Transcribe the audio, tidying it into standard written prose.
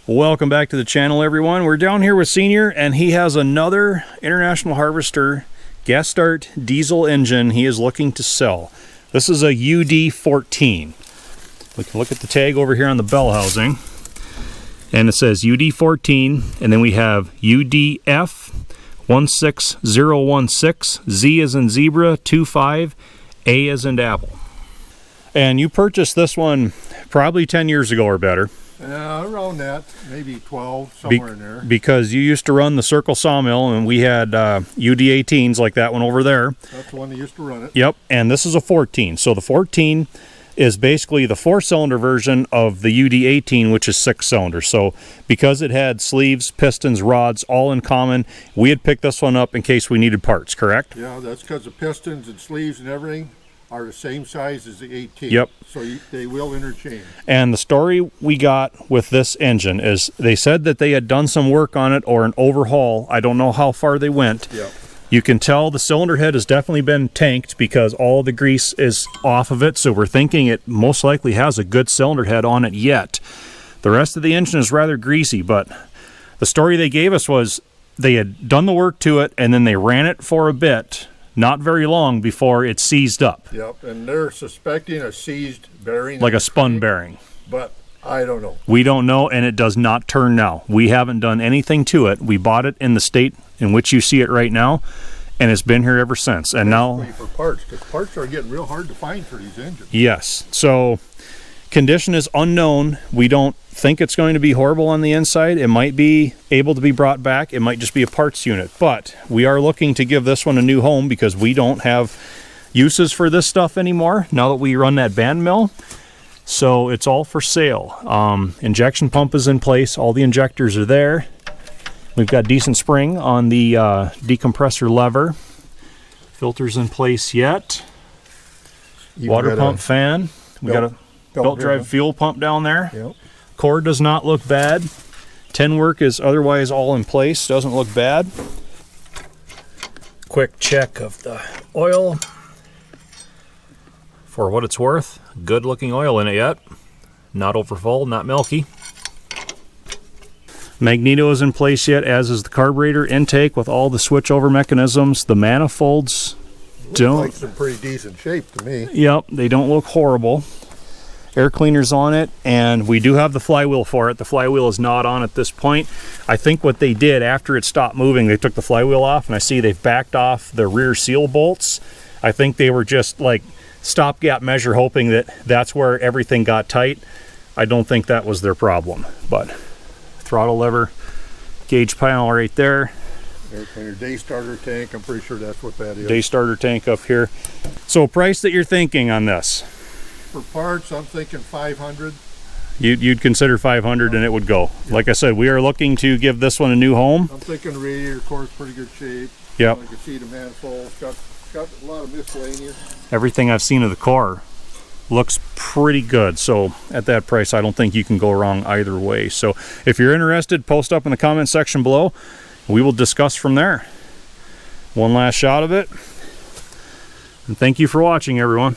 Welcome back to the channel, everyone. We're down here with Senior, and he has another International Harvester gas start diesel engine he is looking to sell. This is a UD-14. We can look at the tag over here on the bell housing, and it says UD-14, and then we have UDF16016, Z as in zebra, 25, A as in apple. And you purchased this one probably 10 years ago or better. Around that, maybe 12, somewhere in there. Because you used to run the Circle Sawmill, and we had UD-18s like that one over there. That's the one that used to run it. Yep, and this is a 14. So the 14 is basically the 4-cylinder version of the UD-18, which is 6-cylinder. So because it had sleeves, pistons, rods, all in common, we had picked this one up in case we needed parts, correct? Yeah, that's because the pistons and sleeves and everything are the same size as the 18. Yep. So they will interchange. And the story we got with this engine is they said that they had done some work on it or an overhaul. I don't know how far they went. Yep. You can tell the cylinder head has definitely been tanked because all the grease is off of it. So we're thinking it most likely has a good cylinder head on it yet. The rest of the engine is rather greasy, but the story they gave us was they had done the work to it and then they ran it for a bit. Not very long before it seized up. Yep, and they're suspecting a seized bearing. Like a spun bearing. But I don't know. We don't know, and it does not turn now. We haven't done anything to it. We bought it in the state in which you see it right now, and it's been here ever since. And now for parts, because parts are getting real hard to find for these engines. Yes, so condition is unknown. We don't think it's going to be horrible on the inside. It might be able to be brought back. It might just be a parts unit, but we are looking to give this one a new home because we don't have uses for this stuff anymore now that we run that band mill. So it's all for sale. Injection pump is in place. All the injectors are there. We've got decent spring on the decompressor lever. Filters in place yet. Water pump fan. We got a belt drive fuel pump down there. Yep. Cord does not look bad. Tin work is otherwise all in place. Doesn't look bad. Quick check of the oil. For what it's worth, good looking oil in it yet. Not overfull, not milky. Magneto is in place yet, as is the carburetor intake with all the switchover mechanisms. The manifolds don't. Looks like some pretty decent shape to me. Yep, they don't look horrible. Air cleaners on it, and we do have the flywheel for it. The flywheel is not on at this point. I think what they did after it stopped moving, they took the flywheel off, and I see they've backed off the rear seal bolts. I think they were just like stopgap measure, hoping that that's where everything got tight. I don't think that was their problem, but throttle lever, gauge panel right there. Air cleaner, day starter tank, I'm pretty sure that's what that is. Day starter tank up here. So price that you're thinking on this? For parts, I'm thinking 500. You'd consider 500 and it would go. Yep. Like I said, we are looking to give this one a new home. I'm thinking radiator core's pretty good shape. Yep. I can see the manifold. Got a lot of miscellaneous. Everything I've seen of the car looks pretty good. So at that price, I don't think you can go wrong either way. So if you're interested, post up in the comment section below. We will discuss from there. One last shot of it. And thank you for watching, everyone.